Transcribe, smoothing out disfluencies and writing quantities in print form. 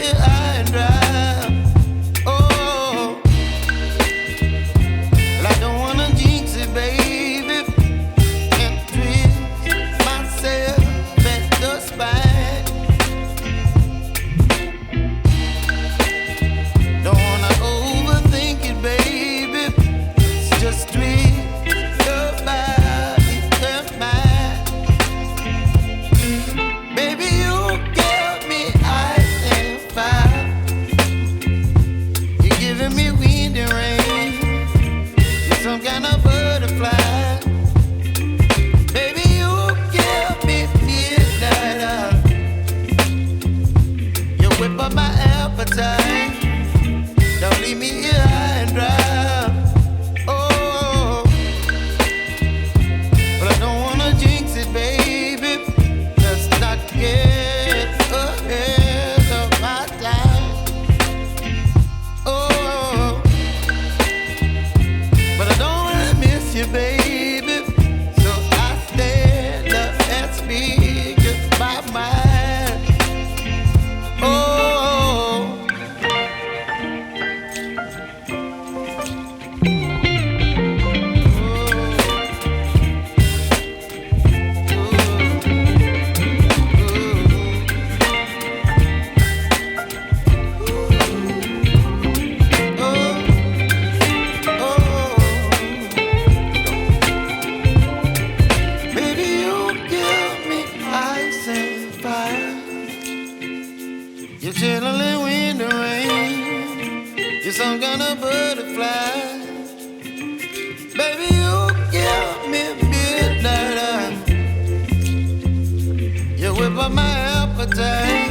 here high and dry. Oh, well, I don't wanna jinx it, baby, and twist myself at the spine. Don't wanna overthink it, baby. It's just twist your body and mine. Baby, you give me ice and fire. You're giving me wind and rain. You're some kind of butterfly. Baby, you give me midnight. You whip up my appetite. Don't leave me here high and dry. Oh, but I don't wanna jinx it, baby. Let's not get ahead of my time. Oh, but I don't wanna miss you, baby. So I stand up and speak my mind. Oh. Baby, you give me ice and fire. You're chilling wind and rain. You're some kind of butterfly. Baby, you give me midnight. You whip up my appetite.